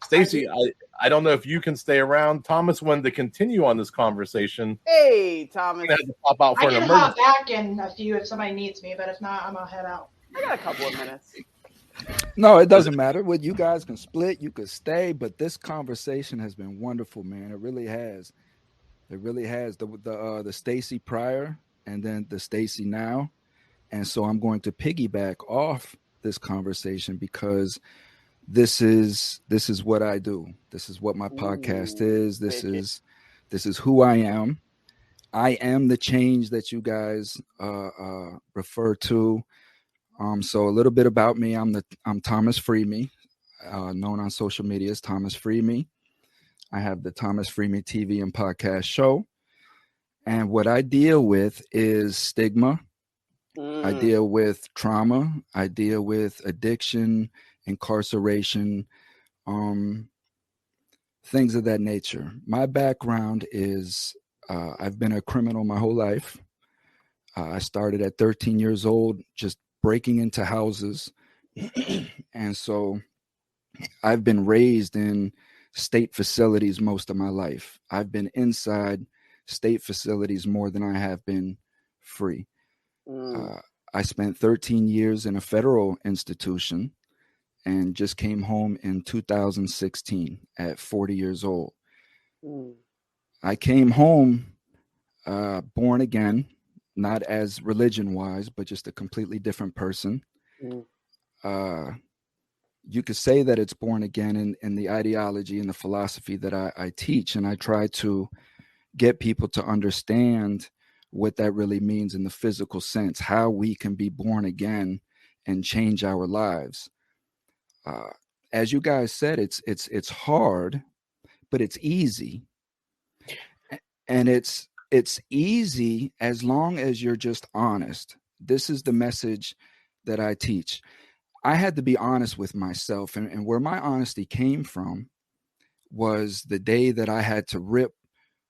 Stacy, I don't know if you can stay around. Thomas wanted to continue on this conversation. Hey, Thomas. Have to pop out for I an can hop emergency. back in a few if somebody needs me, but if not, I'm gonna head out. I got a couple of minutes. No, it doesn't matter. What you guys can split, you could stay, but this conversation has been wonderful, man. It really has. It really has. The Stacy prior and then the Stacy now. And so I'm going to piggyback off this conversation because this is what I do. This is what my podcast is. This is who I am. I am the change that you guys refer to. So a little bit about me. I'm Thomas FreeMe, known on social media as Thomas FreeMe. I have the Thomas FreeMe TV and podcast show. And what I deal with is stigma. I deal with trauma. I deal with addiction, incarceration, things of that nature. My background is I've been a criminal my whole life. I started at 13 years old, just breaking into houses. And so I've been raised in state facilities most of my life. I've been inside state facilities more than I have been free. I spent 13 years in a federal institution and just came home in 2016 at 40 years old. I came home born again, not as religion-wise, but just a completely different person. You could say that it's born again in the ideology and the philosophy that I teach, and I try to get people to understand what that really means in the physical sense, how we can be born again and change our lives. As you guys said, it's hard, but it's easy. And it's easy as long as you're just honest. This is the message that I teach. I had to be honest with myself, and where my honesty came from was the day that I had to rip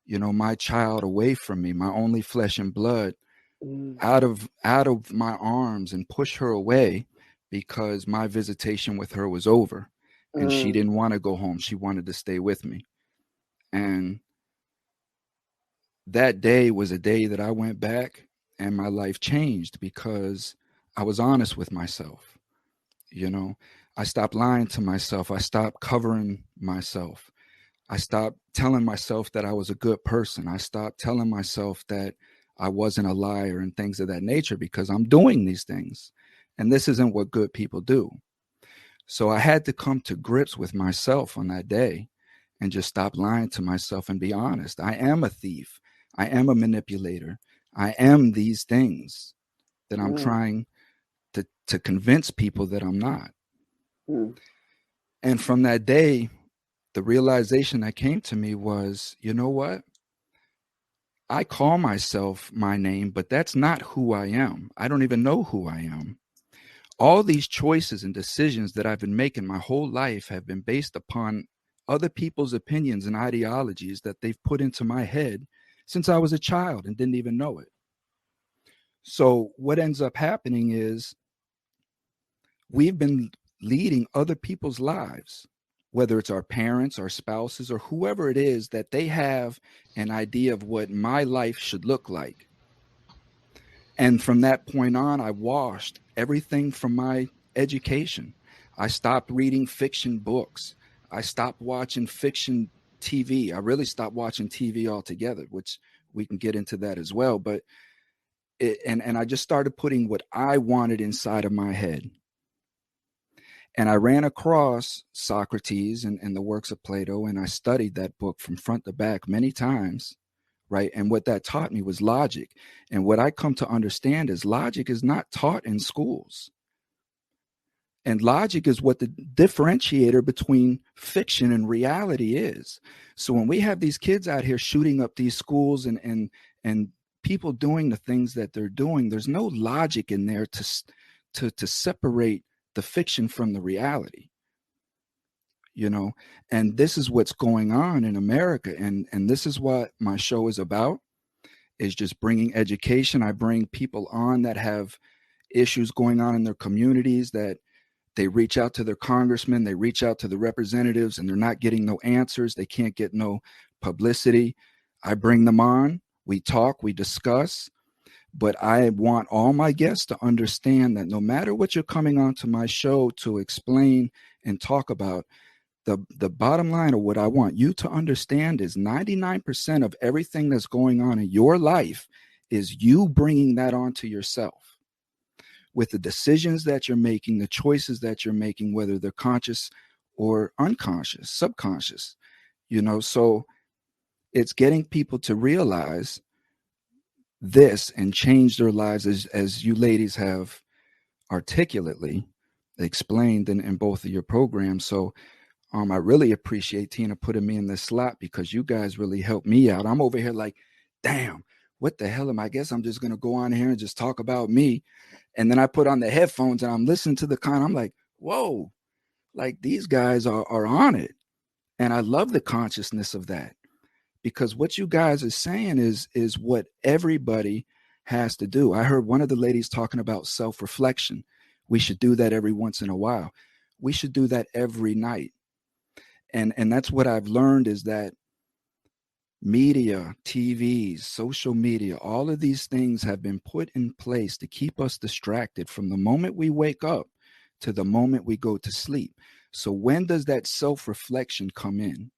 my child away from me, my only flesh and blood, out of my arms and push her away because my visitation with her was over and she didn't want to go home. She wanted to stay with me. And that day was a day that I went back and my life changed because I was honest with myself. I stopped lying to myself. I stopped covering myself. I stopped telling myself that I was a good person. I stopped telling myself that I wasn't a liar and things of that nature because I'm doing these things. And this isn't what good people do. So I had to come to grips with myself on that day and just stop lying to myself and be honest. I am a thief. I am a manipulator. I am these things that I'm trying to convince people that I'm not. And from that day, the realization that came to me was, you know what? I call myself my name, but that's not who I am. I don't even know who I am. All these choices and decisions that I've been making my whole life have been based upon other people's opinions and ideologies that they've put into my head since I was a child and didn't even know it. So what ends up happening is we've been leading other people's lives, whether it's our parents, our spouses, or whoever it is, that they have an idea of what my life should look like. And from that point on, I washed everything from my education. I stopped reading fiction books. I stopped watching fiction TV. I really stopped watching TV altogether, which we can get into that as well. But I just started putting what I wanted inside of my head. And I ran across Socrates and the works of Plato, and I studied that book from front to back many times, right? And what that taught me was logic. And what I come to understand is logic is not taught in schools. And logic is what the differentiator between fiction and reality is. So when we have these kids out here shooting up these schools and people doing the things that they're doing, there's no logic in there to separate the fiction from the reality, and this is what's going on in America. And this is what my show is about, is just bringing education. I bring people on that have issues going on in their communities that They reach out to their congressmen, they reach out to the representatives, and they're not getting no answers. They can't get no publicity. I bring them on, we talk, we discuss, but I want all my guests to understand that no matter what you're coming onto my show to explain and talk about, the bottom line of what I want you to understand is 99% of everything that's going on in your life is you bringing that onto yourself with the decisions that you're making, the choices that you're making, whether they're conscious or unconscious, subconscious, so it's getting people to realize this and change their lives as you ladies have articulately explained in both of your programs. So I really appreciate Tina putting me in this slot because you guys really helped me out. I'm over here like, damn, what the hell am I? Guess I'm just going to go on here and just talk about me. And then I put on the headphones and I'm listening to the I'm like, whoa, like these guys are on it. And I love the consciousness of that because what you guys are saying is what everybody has to do. I heard one of the ladies talking about self-reflection. We should do that every once in a while. We should do that every night. And that's what I've learned is that media, TVs, social media, all of these things have been put in place to keep us distracted from the moment we wake up to the moment we go to sleep. So when does that self-reflection come in?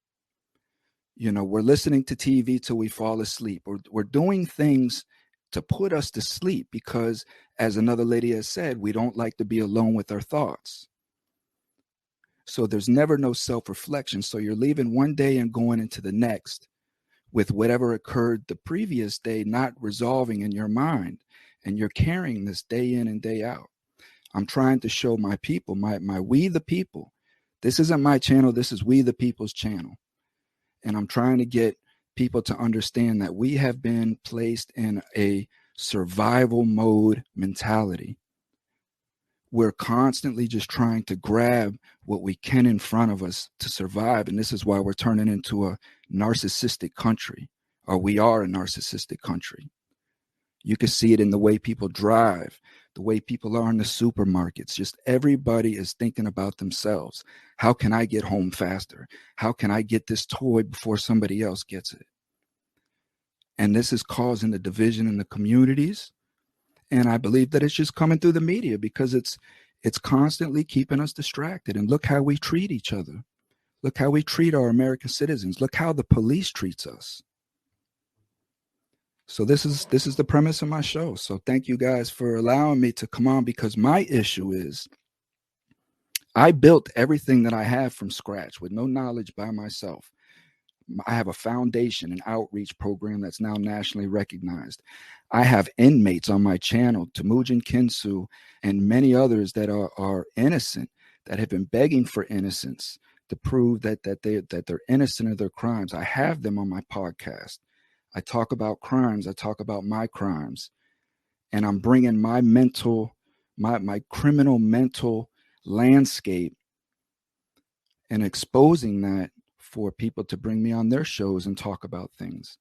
We're listening to TV till we fall asleep. We're doing things to put us to sleep because, as another lady has said, we don't like to be alone with our thoughts. So there's never no self-reflection. So you're leaving one day and going into the next with whatever occurred the previous day not resolving in your mind. And you're carrying this day in and day out. I'm trying to show my people, my We the People. This isn't my channel. This is We the People's channel. And I'm trying to get people to understand that we have been placed in a survival mode mentality. We're constantly just trying to grab what we can in front of us to survive. And this is why we're turning into a narcissistic country, or we are a narcissistic country. You can see it in the way people drive, the way people are in the supermarkets. Just everybody is thinking about themselves. How can I get home faster? How can I get this toy before somebody else gets it? And this is causing the division in the communities. And I believe that it's just coming through the media because it's constantly keeping us distracted. And look how we treat each other. Look how we treat our American citizens. Look how the police treats us. So this is the premise of my show. So thank you guys for allowing me to come on because my issue is I built everything that I have from scratch with no knowledge by myself. I have a foundation, an outreach program that's now nationally recognized. I have inmates on my channel, Temujin Kinsu, and many others that are innocent, that have been begging for innocence to prove that they're innocent of their crimes. I have them on my podcast. I talk about crimes. I talk about my crimes. And I'm bringing my criminal mental landscape and exposing that for people to bring me on their shows and talk about things.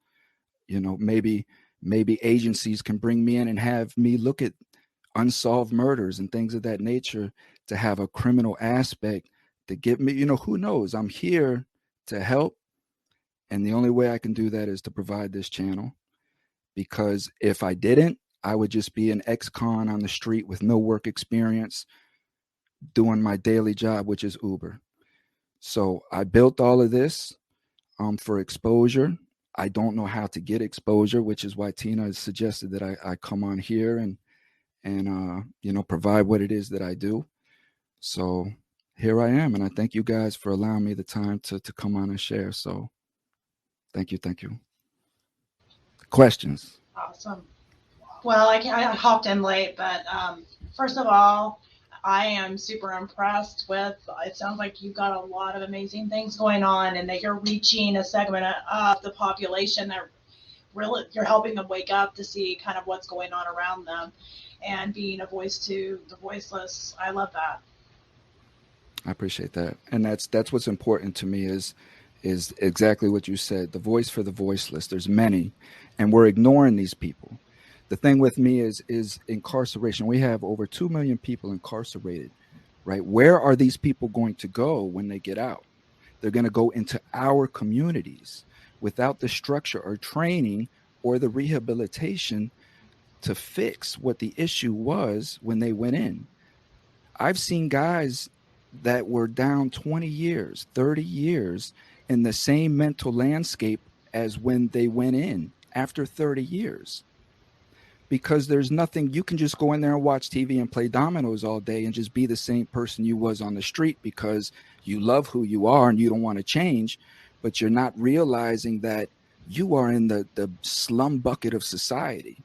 Maybe agencies can bring me in and have me look at unsolved murders and things of that nature to have a criminal aspect to give me, who knows? I'm here to help. And the only way I can do that is to provide this channel, because if I didn't, I would just be an ex-con on the street with no work experience doing my daily job, which is Uber. So I built all of this for exposure. I don't know how to get exposure, which is why Tina has suggested that I come on here and provide what it is that I do. So here I am, and I thank you guys for allowing me the time to come on and share. So thank you. Questions? Awesome. Well, I hopped in late, but first of all, I am super impressed with, it sounds like you've got a lot of amazing things going on and that you're reaching a segment of the population that really you're helping them wake up to see kind of what's going on around them and being a voice to the voiceless. I love that. I appreciate that. And that's what's important to me is exactly what you said, the voice for the voiceless. There's many, and we're ignoring these people. The thing with me is incarceration. We have over 2 million people incarcerated right? Where are these people going to go when they get out? They're going to go into our communities without the structure or training or the rehabilitation to fix what the issue was when they went in. I've seen guys that were down 20 years, 30 years in the same mental landscape as when they went in after 30 years. Because there's nothing, you can just go in there and watch TV and play dominoes all day and just be the same person you was on the street because you love who you are and you don't want to change, but you're not realizing that you are in the slum bucket of society.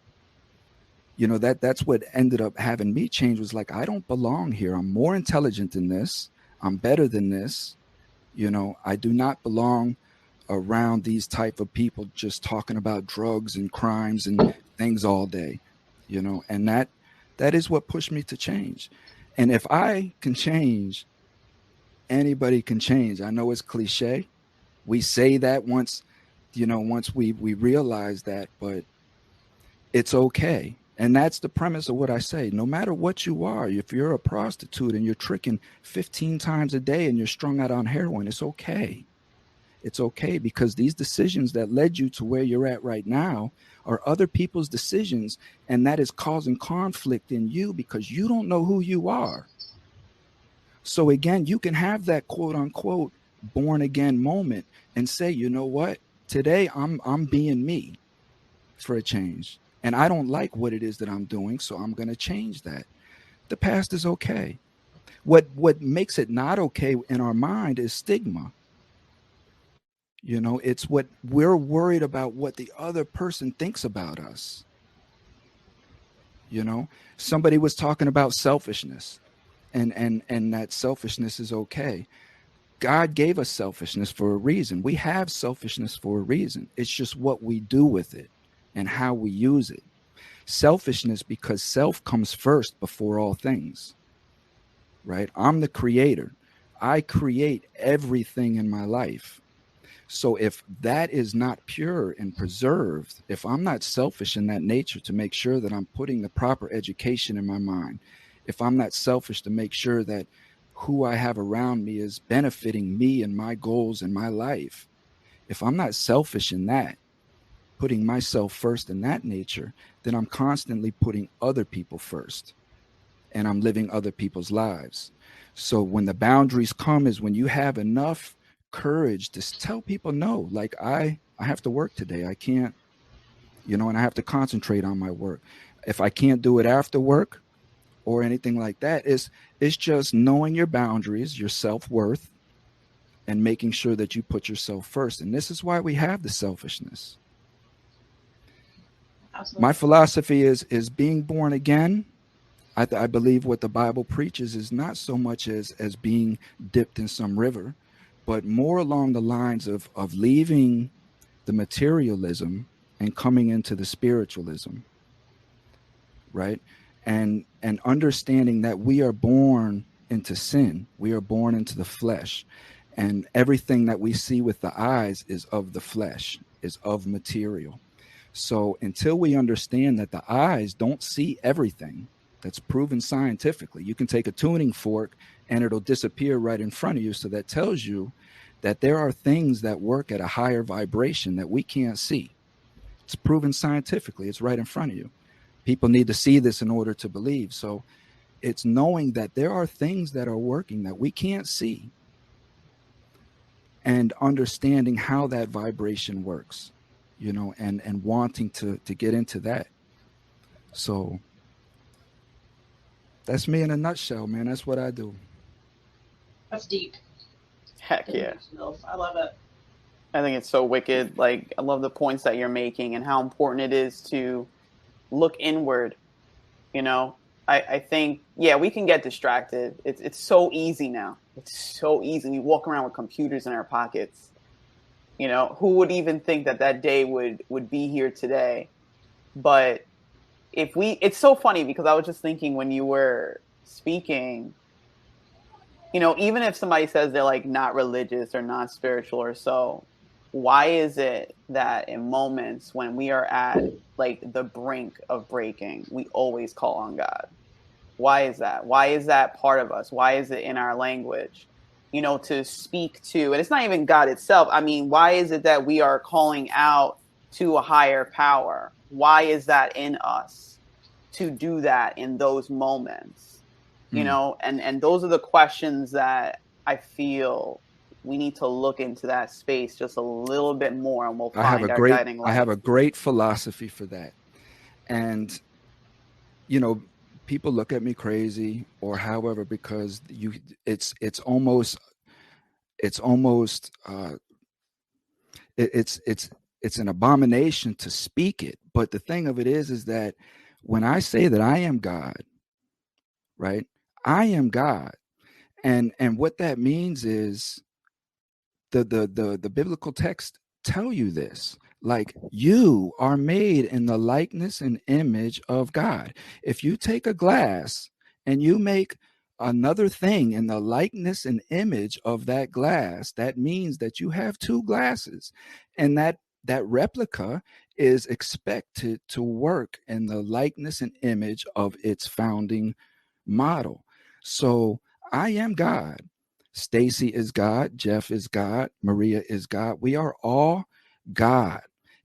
You know, that's what ended up having me change, was like, I don't belong here. I'm more intelligent than this. I'm better than this. You know, I do not belong around these type of people just talking about drugs and crimes and things all day, you know, and that is what pushed me to change. And if I can change, anybody can change. I know it's cliche. We say that once we realize that, but it's okay. And that's the premise of what I say. No matter what you are, if you're a prostitute and you're tricking 15 times a day and you're strung out on heroin, it's okay. It's okay, because these decisions that led you to where you're at right now are other people's decisions, and that is causing conflict in you because you don't know who you are. So again, you can have that quote unquote born again moment and say, you know what, today I'm being me for a change. And I don't like what it is that I'm doing, so I'm going to change that. The past is okay. What makes it not okay in our mind is stigma. You know, it's what we're worried about, what the other person thinks about us. You know, somebody was talking about selfishness and that selfishness is okay. God gave us selfishness for a reason. We have selfishness for a reason. It's just what we do with it and how we use it. Selfishness, because self comes first before all things, right? I'm the creator. I create everything in my life. So if that is not pure and preserved, if I'm not selfish in that nature to make sure that I'm putting the proper education in my mind, if I'm not selfish to make sure that who I have around me is benefiting me and my goals in my life, if I'm not selfish in that, putting myself first in that nature, then I'm constantly putting other people first and I'm living other people's lives. So when the boundaries come is when you have enough courage to tell people no, like I have to work today. I can't, you know, and I have to concentrate on my work. If I can't do it after work or anything like that, it's just knowing your boundaries, your self-worth, and making sure that you put yourself first. And this is why we have the selfishness. Absolutely. My philosophy is being born again. I believe what the Bible preaches is not so much as being dipped in some river, but more along the lines of leaving the materialism and coming into the spiritualism, right? And understanding that we are born into sin. We are born into the flesh. And everything that we see with the eyes is of the flesh, is of material. So until we understand that the eyes don't see everything, that's proven scientifically. You can take a tuning fork and it'll disappear right in front of you. So that tells you that there are things that work at a higher vibration that we can't see. It's proven scientifically. It's right in front of you. People need to see this in order to believe. So it's knowing that there are things that are working that we can't see and understanding how that vibration works, you know, and wanting to get into that. So that's me in a nutshell, man. That's what I do. That's deep. Heck yeah. I love it. I think it's so wicked. Like, I love the points that you're making and how important it is to look inward. You know, I think, yeah, we can get distracted. It's so easy now. It's so easy. We walk around with computers in our pockets. You know, who would even think that day would be here today? But it's so funny because I was just thinking when you were speaking, you know, even if somebody says they're like not religious or not spiritual or so, why is it that in moments when we are at like the brink of breaking, we always call on God? Why is that? Why is that part of us? Why is it in our language? You know, to speak to, and it's not even God itself. I mean, why is it that we are calling out to a higher power? Why is that in us to do that in those moments? You know, and those are the questions that I feel we need to look into that space just a little bit more, and we'll find our guiding light. I have a great philosophy for that. And, you know, people look at me crazy or however, because it's almost it's an abomination to speak it. But the thing of it is that when I say that I am God, right? I am God. And what that means is the biblical text tell you this. Like, you are made in the likeness and image of God. If you take a glass and you make another thing in the likeness and image of that glass, that means that you have two glasses, and that replica is expected to work in the likeness and image of its founding model. So I am God. Stacy is God. Jeff is God. Maria is God. We are all God,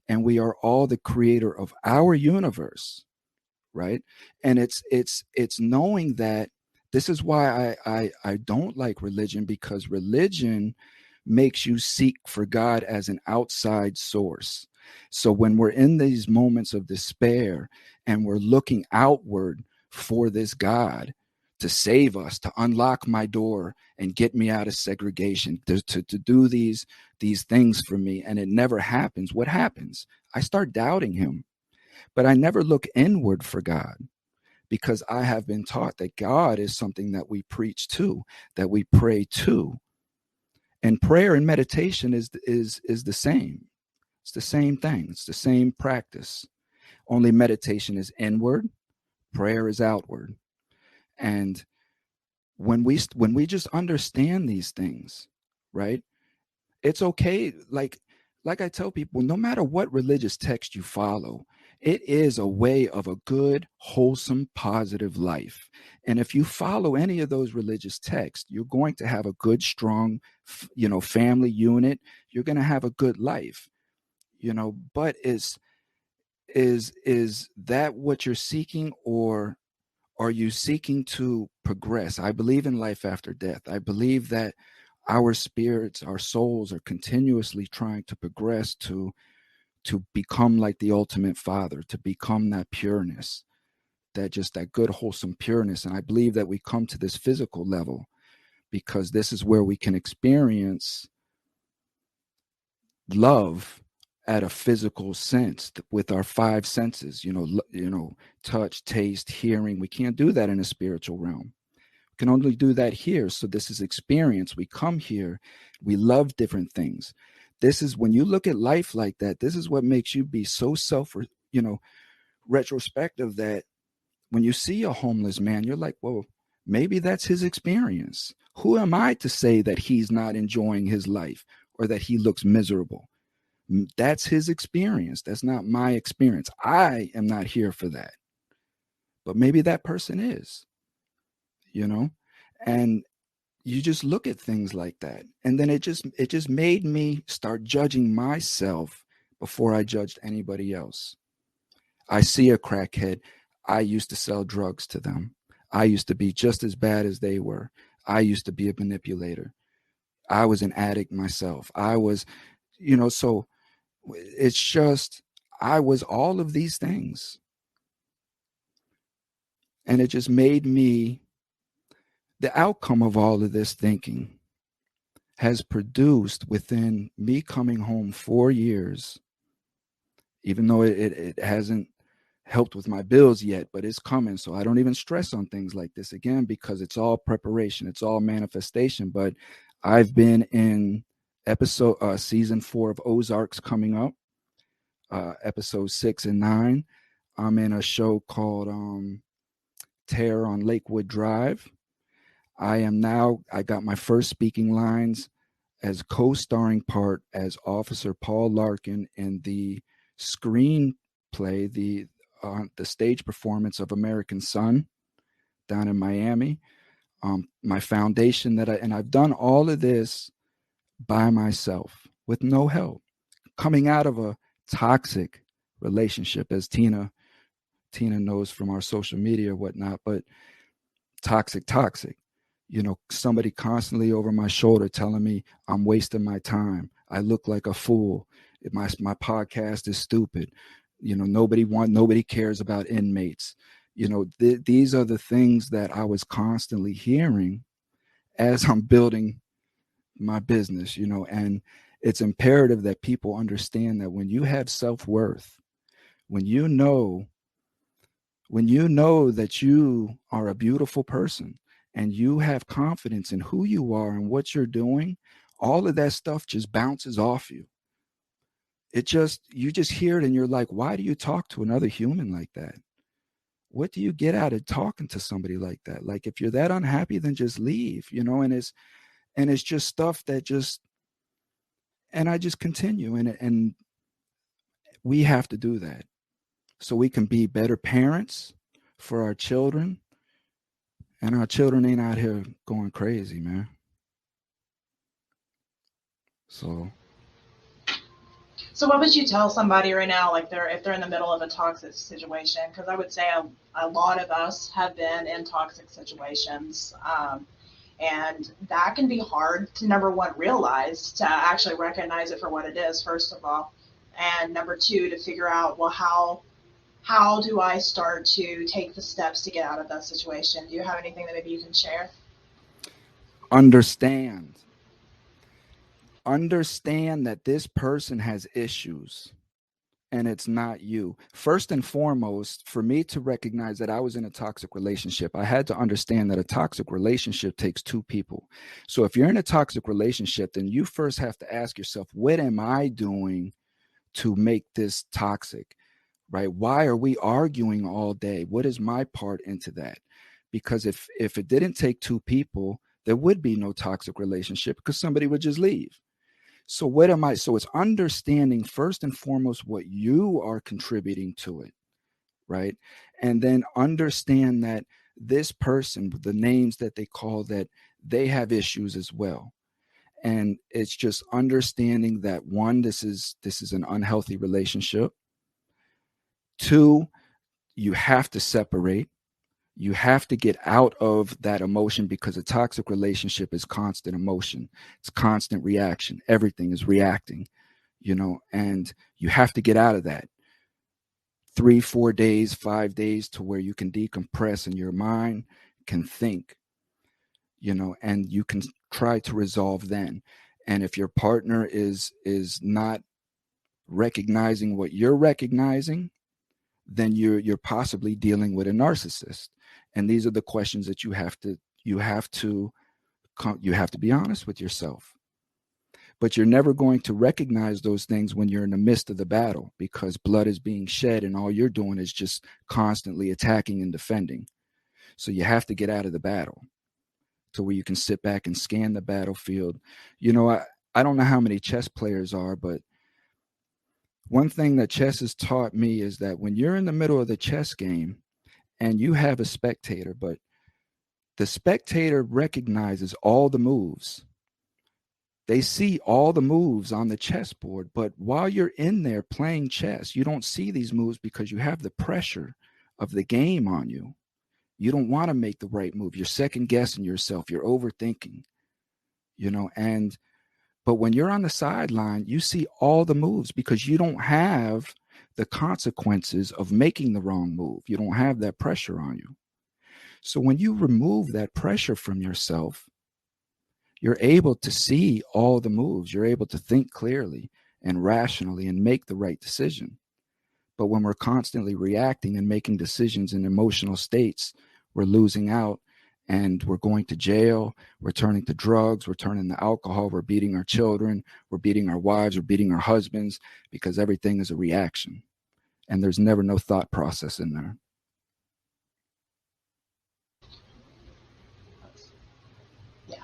and we are all the creator of our universe, right? And it's knowing that. This is why I don't like religion, because religion makes you seek for God as an outside source. So when we're in these moments of despair and we're looking outward for this God to save us, to unlock my door and get me out of segregation, to do these things for me, and it never happens, what happens? I start doubting him. But I never look inward for God, because I have been taught that God is something that we preach to, that we pray to. And prayer and meditation is the same. It's the same thing. It's the same practice. Only meditation is inward, prayer is outward. And when we just understand these things, right? It's okay. Like I tell people, no matter what religious text you follow, it is a way of a good, wholesome, positive life. And if you follow any of those religious texts, you're going to have a good, strong, family unit. You're going to have a good life, but is that what you're seeking, or are you seeking to progress? I believe in life after death. I believe that our spirits, our souls are continuously trying to progress to become like the ultimate Father, to become that pureness, that good, wholesome pureness. And I believe that we come to this physical level because this is where we can experience love at a physical sense with our five senses, touch, taste, hearing. We can't do that in a spiritual realm. We can only do that here. So this is experience. We come here, we love different things. This is when you look at life like that, this is what makes you be so retrospective, that when you see a homeless man, you're like, well, maybe that's his experience. Who am I to say that he's not enjoying his life or that he looks miserable? That's his experience. That's not my experience. I am not here for that. But maybe that person is, and you just look at things like that. And then it just made me start judging myself before I judged anybody else. I see a crackhead. I used to sell drugs to them. I used to be just as bad as they were. I used to be a manipulator. I was an addict myself. I was, so it's just, I was all of these things. And it just made me, the outcome of all of this thinking has produced within me coming home 4 years, even though it hasn't helped with my bills yet, but it's coming. So I don't even stress on things like this again, because it's all preparation. It's all manifestation. But I've been in season 4 of Ozarks coming up, episode 6 and 9. I'm in a show called Terror on Lakewood Drive. I got my first speaking lines as co-starring part as Officer Paul Larkin in the screenplay, the stage performance of American Son down in Miami. My foundation and I've done all of this by myself with no help, coming out of a toxic relationship, as Tina knows from our social media or whatnot, but toxic, somebody constantly over my shoulder telling me I'm wasting my time. I look like a fool. My podcast is stupid. Nobody cares about inmates. These are the things that I was constantly hearing as I'm building my business, and it's imperative that people understand that when you have self-worth, when you know that you are a beautiful person and you have confidence in who you are and what you're doing, all of that stuff just bounces off you. You just hear it and you're like, why do you talk to another human like that? What do you get out of talking to somebody like that? Like, if you're that unhappy, then just leave, and it's just stuff that and I just continue. And we have to do that so we can be better parents for our children. And our children ain't out here going crazy, man. So what would you tell somebody right now, like if they're in the middle of a toxic situation? Because I would say a lot of us have been in toxic situations, and that can be hard to, number one, realize, to actually recognize it for what it is, first of all, and number two, to figure out, well, how do I start to take the steps to get out of that situation? Do you have anything that maybe you can share? Understand that this person has issues and it's not you. First and foremost, for me to recognize that I was in a toxic relationship, I had to understand that a toxic relationship takes two people. So if you're in a toxic relationship, then you first have to ask yourself, what am I doing to make this toxic, right? Why are we arguing all day? What is my part into that? Because if it didn't take two people, there would be no toxic relationship because somebody would just leave. So so it's understanding first and foremost what you are contributing to it, right? And then understand that this person, the names that they call, that they have issues as well. And it's just understanding that, one, this is an unhealthy relationship. Two, you have to separate. You have to get out of that emotion, because a toxic relationship is constant emotion. It's constant reaction. Everything is reacting, and you have to get out of that. 3, 4 days, 5 days to where you can decompress and your mind can think, and you can try to resolve then. And if your partner is not recognizing what you're recognizing, then you're possibly dealing with a narcissist. And these are the questions that you have to be honest with yourself. But you're never going to recognize those things when you're in the midst of the battle, because blood is being shed and all you're doing is just constantly attacking and defending. So you have to get out of the battle to where you can sit back and scan the battlefield. I don't know how many chess players are, but one thing that chess has taught me is that when you're in the middle of the chess game and you have a spectator, but the spectator recognizes all the moves. They see all the moves on the chessboard, but while you're in there playing chess, you don't see these moves because you have the pressure of the game on you. You don't want to make the right move. You're second guessing yourself. You're overthinking, but when you're on the sideline, you see all the moves because you don't have the consequences of making the wrong move. You don't have that pressure on you. So when you remove that pressure from yourself, you're able to see all the moves. You're able to think clearly and rationally and make the right decision. But when we're constantly reacting and making decisions in emotional states, we're losing out. And we're going to jail, we're turning to drugs, we're turning to alcohol, we're beating our children, we're beating our wives, we're beating our husbands, because everything is a reaction. And there's never no thought process in there. Yeah,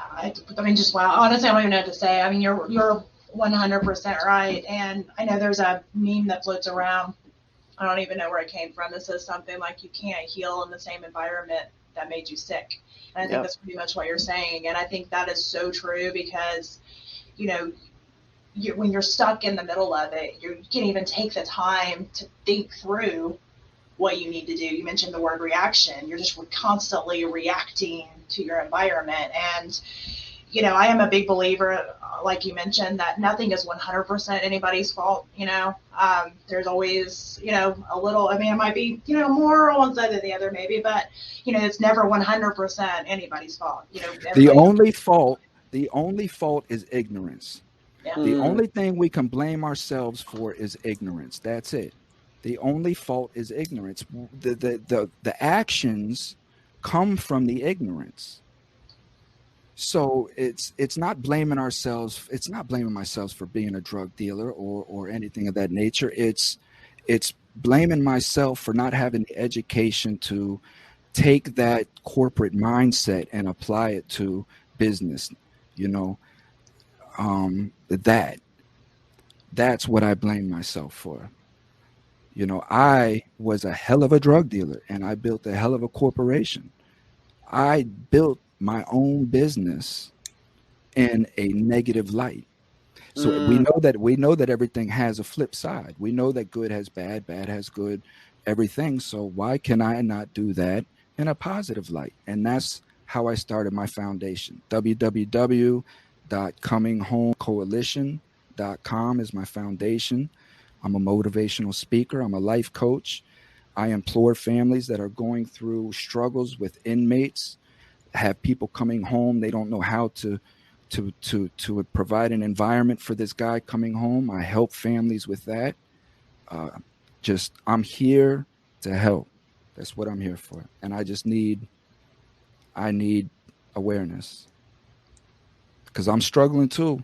I mean, just wow. Honestly, I don't even know what to say. I mean, you're 100% right. And I know there's a meme that floats around. I don't even know where it came from. This is something like, you can't heal in the same environment that made you sick. And I think Yep. that's pretty much what you're saying. And I think that is so true because, you know, when you're stuck in the middle of it, you can't even take the time to think through what you need to do. You mentioned the word reaction. You're just constantly reacting to your environment. And, you know, I am a big believer, like you mentioned, that nothing is 100% anybody's fault. You know, there's always, you know, a little, I mean, it might be, you know, more on one side than the other maybe, but, you know, it's never 100% anybody's fault. You know, The only fault is ignorance. Yeah. The only thing we can blame ourselves for is ignorance. That's it. The only fault is ignorance. The actions come from the ignorance. So it's not blaming ourselves. It's not blaming myself for being a drug dealer or anything of that nature. It's blaming myself for not having the education to take that corporate mindset and apply it to business. You know, that's what I blame myself for. You know, I was a hell of a drug dealer and I built a hell of a corporation. I built my own business in a negative light. So we know that everything has a flip side. We know that good has bad, bad has good, everything. So why can I not do that in a positive light? And that's how I started my foundation. www.cominghomecoalition.com is my foundation. I'm a motivational speaker. I'm a life coach. I implore families that are going through struggles with inmates, have people coming home. They don't know how to provide an environment for this guy coming home. I help families with that. I'm here to help. That's what I'm here for. And I need awareness because I'm struggling too.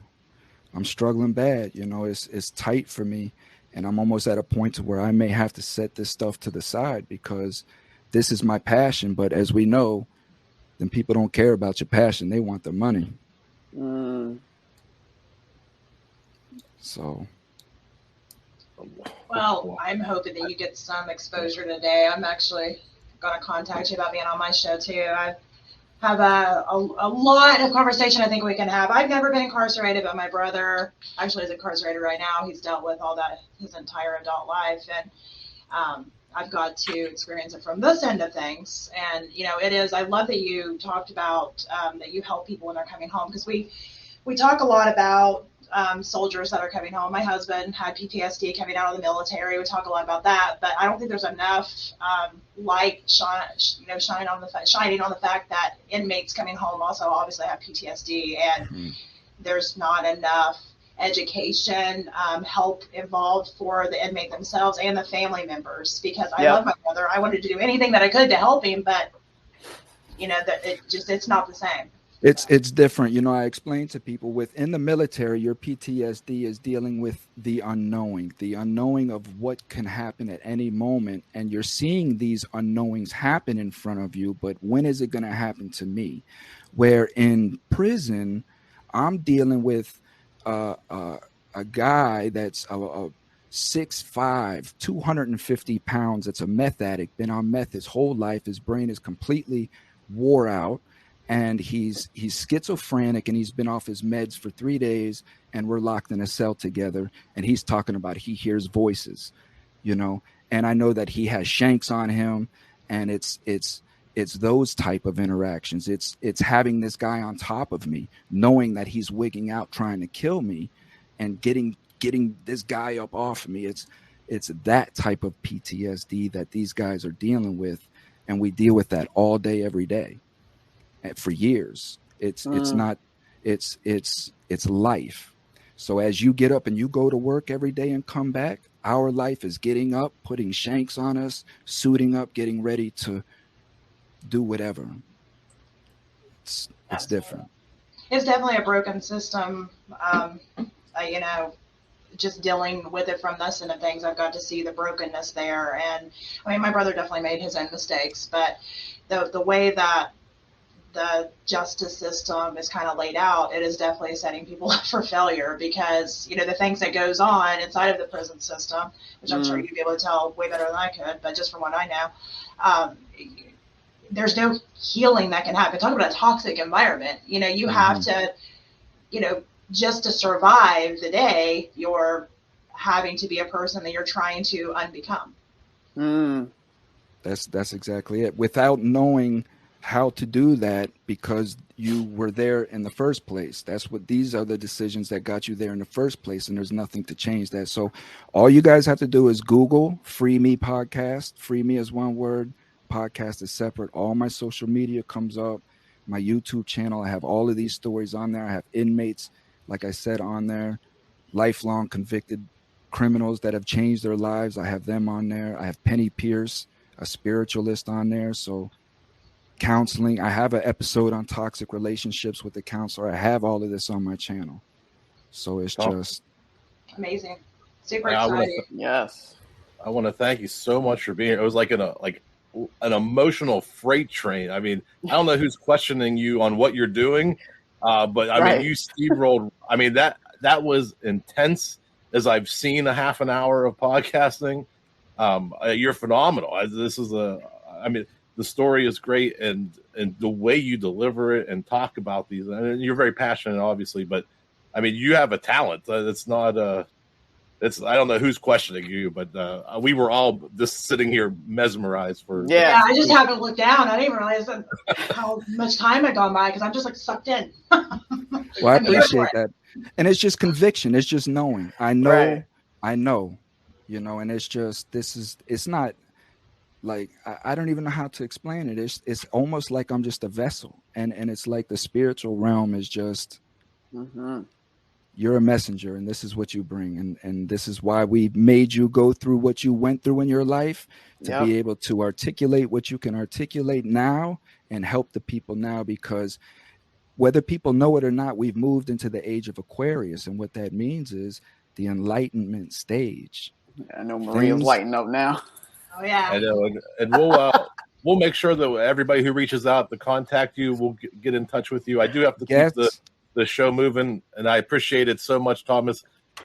I'm struggling bad. You know, it's tight for me. And I'm almost at a point to where I may have to set this stuff to the side because this is my passion. But as we know, then people don't care about your passion. They want the money. So. Well, I'm hoping that you get some exposure today. I'm actually going to contact you about being on my show too. I have a lot of conversation I think we can have. I've never been incarcerated, but my brother actually is incarcerated right now. He's dealt with all that his entire adult life. And I've got to experience it from this end of things. And, you know, I love that you talked about that you help people when they're coming home, because we talk a lot about soldiers that are coming home. My husband had PTSD coming out of the military. We talk a lot about that, but I don't think there's enough light shining on the fact that inmates coming home also obviously have PTSD, and there's not enough education, help involved for the inmate themselves and the family members, because I love my brother. I wanted to do anything that I could to help him, but you know, that it's not the same. It's different. You know, I explain to people within the military, your PTSD is dealing with the unknowing of what can happen at any moment. And you're seeing these unknowings happen in front of you. But when is it going to happen to me? Where in prison, I'm dealing with a guy that's a 6'5", 250 pounds. That's a meth addict, been on meth his whole life. His brain is completely wore out. And he's schizophrenic, and he's been off his meds for 3 days, and we're locked in a cell together. And he's talking about he hears voices, you know. And I know that he has shanks on him, and it's those type of interactions. It's having this guy on top of me, knowing that he's wigging out, trying to kill me, and getting this guy up off of me. It's that type of PTSD that these guys are dealing with, and we deal with that all day, every day. For years. It's life. So as you get up and you go to work every day and come back, our life is getting up, putting shanks on us, suiting up, getting ready to do whatever. It's different. It's definitely a broken system. You know, just dealing with it from this end of things, I've got to see the brokenness there. And I mean, my brother definitely made his own mistakes, but the way that the justice system is kind of laid out, it is definitely setting people up for failure, because, you know, the things that goes on inside of the prison system, which I'm sure you'd be able to tell way better than I could, but just from what I know, there's no healing that can happen. Talk about a toxic environment. You know, you have to, you know, just to survive the day, you're having to be a person that you're trying to unbecome. That's exactly it. Without knowing how to do that, because you were there in the first place. These are the decisions that got you there in the first place, and there's nothing to change that. So all you guys have to do is Google FreeMe Podcast. FreeMe is one word. Podcast is separate. All my social media comes up. My YouTube channel, I have all of these stories on there. I have inmates, like I said, on there, lifelong convicted criminals that have changed their lives. I have them on there. I have Penny Pierce, a spiritualist, on there. So counseling. I have an episode on toxic relationships with the counselor. I have all of this on my channel. So it's just amazing. Super exciting. Yes. I want to thank you so much for being here. It was like an emotional freight train. I mean, I don't know who's questioning you on what you're doing, but I mean, you steamrolled. I mean, that was intense as I've seen a half an hour of podcasting. You're phenomenal. I mean, the story is great, and the way you deliver it and talk about these, and you're very passionate, obviously, but I mean, you have a talent. It's not I don't know who's questioning you, but we were all just sitting here mesmerized for. Yeah, I just haven't looked down. I didn't realize how much time had gone by because I'm just like sucked in. Well, I appreciate that. And it's just conviction. It's just knowing. I know, right. I know, you know, and it's just, it's not like, I don't even know how to explain it. It's almost like I'm just a vessel. And it's like the spiritual realm is just, you're a messenger, and this is what you bring. And this is why we made you go through what you went through in your life to be able to articulate what you can articulate now and help the people now, because whether people know it or not, we've moved into the age of Aquarius. And what that means is the enlightenment stage. Yeah, I know Maria's lighting up now. Oh, yeah. I know. And we'll make sure that everybody who reaches out to contact you will get in touch with you. I do have to keep the show moving, and I appreciate it so much, Thomas.